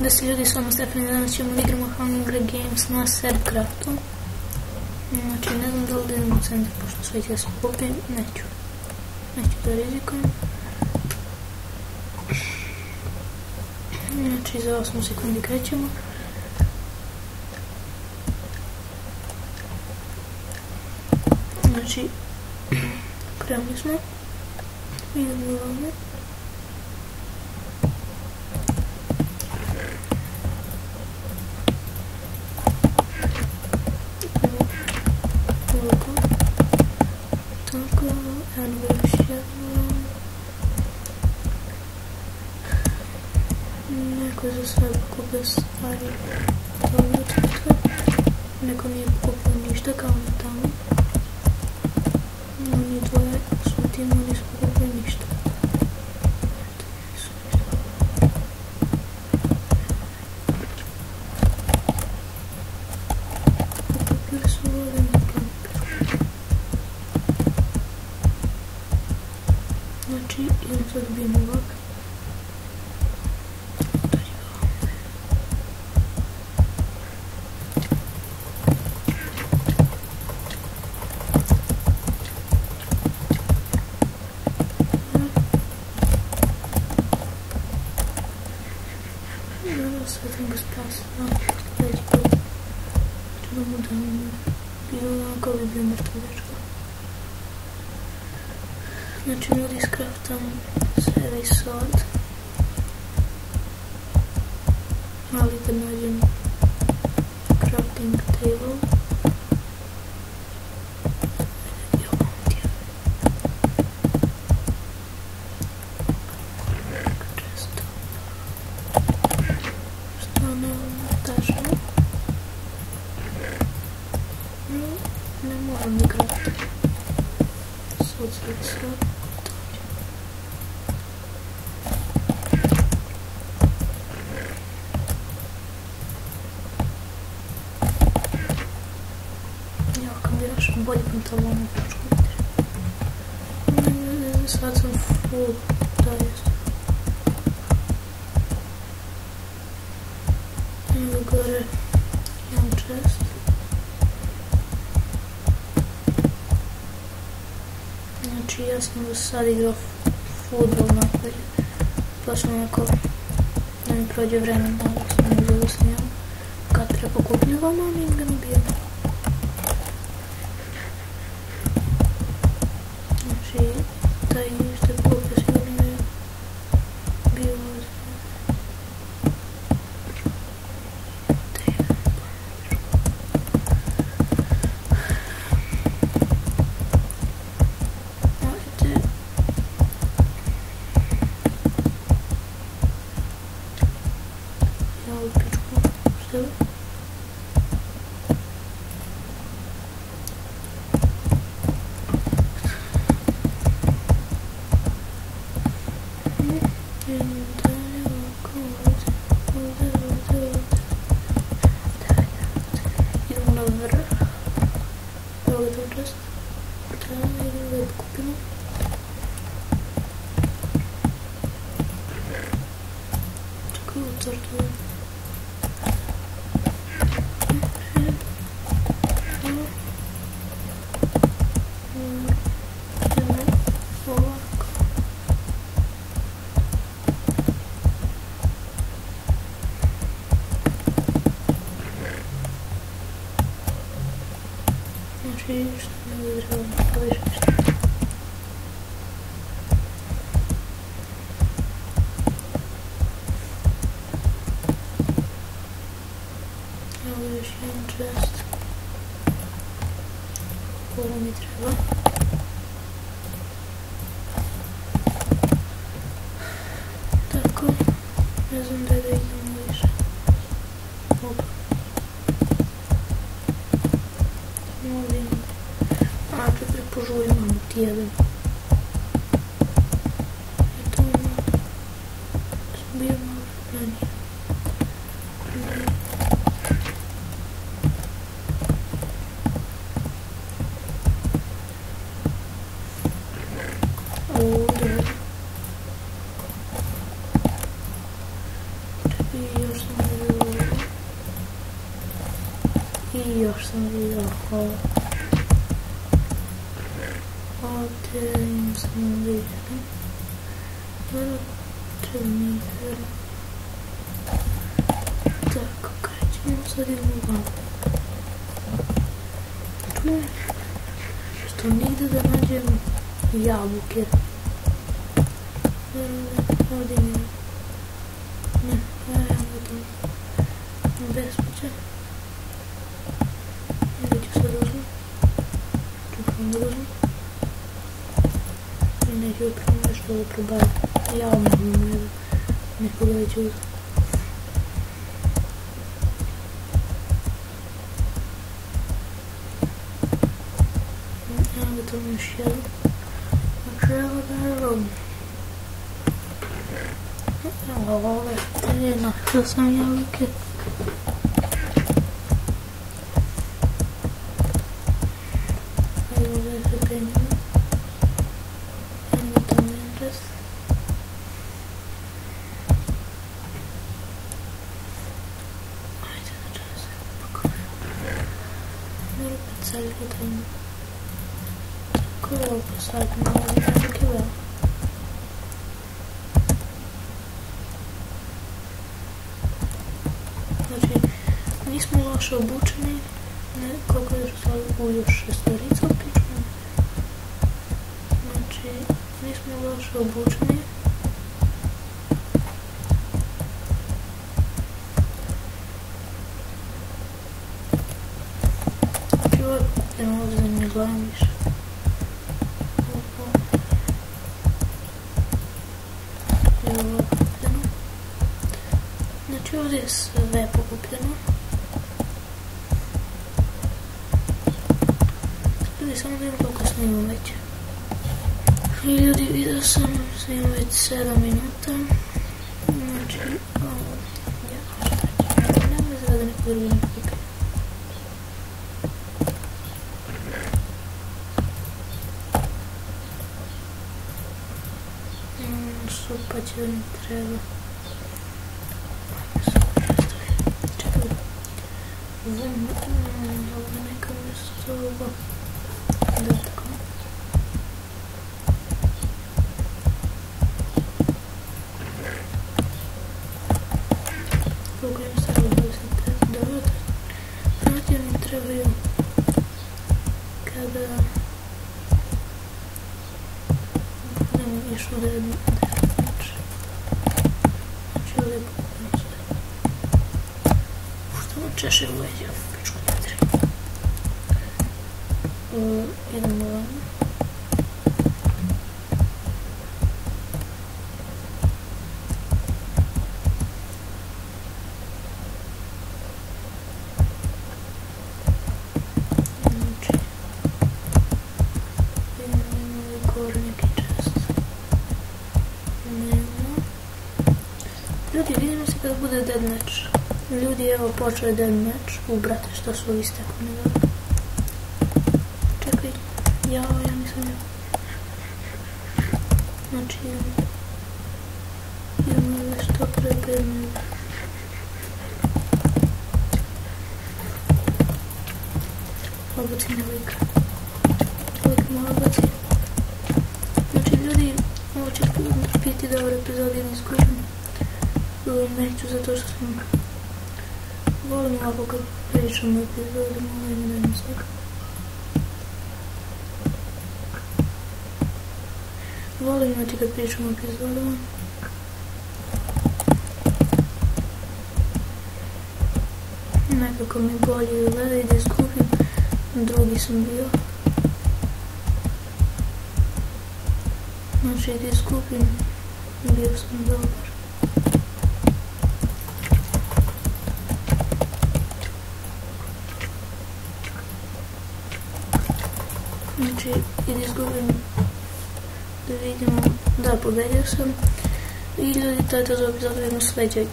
Da se ljudi s vama stepeni, danas ćemo da igramo Hunger Games na Sercraftu. Znači, ne znam da li da idem u centar, pošto sve će da se popim, neću da rizikujem. Znači, za 8 sekundi krećemo. Znači, krenuli smo. Idemo ovdje. Tako, evo još jedno. Neko je za sve pokupio stvari. Neko nije pokupio ništa kao na tamo. Oni dvoje su tim, oni su pokupili ništa. Pokupili su vode na klip. Znači, idem sad dobijem ovak. Sad sam ga spasila, sledeći put ću da mu dam bilo kao bi bio mrtvo dečko. Znači ljudi iskraftam sebi sad, ali kad nađem crafting table, ne moram da kraftam. Sad. Ja kombinaš bolje pantalone počku. Sad sam full, da jest. Evo gore imam chest. Znači ja sam do sad igrao fudbal napolje, pa sam onako da mi prođe vremena, da sam uzeo da snijam. Kad treba pokupljivam, a mi ga nabijam. Znači taj što je pokupio sigurno je bio ovdje. Idemo na vrh. Evo ga to čest. Idemo da je pokupimo. Čekaj, ucrtujem. Znači, što ne trebam da više ništa. Evo još jedan chest. Ovo mi treba. Tako, ne znam da idemo više. Opa. Ovdje imam. A, čekaj, požuj, imamo ti jedan. Eto imam. Sam bio malo ranije. Ovdje. Čekaj, još sam I još sam vidio ovo. Ovdje sam vidio. Treba mi je. Tako, krećemo sad idemo van. Što nigde da nađem jabuke. Ovdje nije. Ne, evo to. Bespuće. Ili ću sad uzmem. Čekam da uzmem. I neću upravo nešto da probavim. Ja umem nekoga već uzmem. Evo to mi još jedan. Znači evo da je robim. Evo ove. Našla sam jabuke. Evo da se penjamo. Evo to mi je interes. Ajde da čas se pakujem. Moram opet salika tamo. Tako je ovo salika nalazi jabuke veo. Znači, nismo loše obučeni, koliko je u još šestorica upičeno. Znači, nismo loše obučeni. Znači, ovo je kupljeno ovdje da ne gledam više. Ovo je kupljeno. Znači, ovdje je sve pokupljeno. Ljudi, samo da imam koliko snimam već. I ljudi, vidio sam, snimam već 7 minuta. Znači, ovo, ja, šta ću, nema izgleda da neko drugi ne kupi. Supa će mi treba. Ovdje neka mjesto ovo. Da, tako. Koliko im stavio 25. Dobro, vratio mi trebaju kada budemo išli da jedno znači. Znači ovdje je pokupno sve. Što mu češe u leđa? Pičku metri. Idemo ovamo. Znači, idemo ovaj kornjak i čest. Nema. Ljudi, vidimo se kada bude dead match. Ljudi, evo, počeo je dead match. Brate, što su ovi stekovani dobro. Čekaj, ja nisam ja. Znači, idemo ove što prebedili. Obaci na lika. Lik me obaci. Znači, ljudi, ovo će biti dobar epizod i ne izgubim. Neću zato što sam volim ovako kad pričam o epizodima, ali ne dajem svega. Volim znači kad pričam o epizodima. Nekako mi bolje gleda i da izgubim. Drugi sam bio. Znači da izgubim, bio sam dobar. Znači, i da izgubim, da vidimo, da pobedio sam. I ljudi, to je to za epizod, vidimo sljedeće.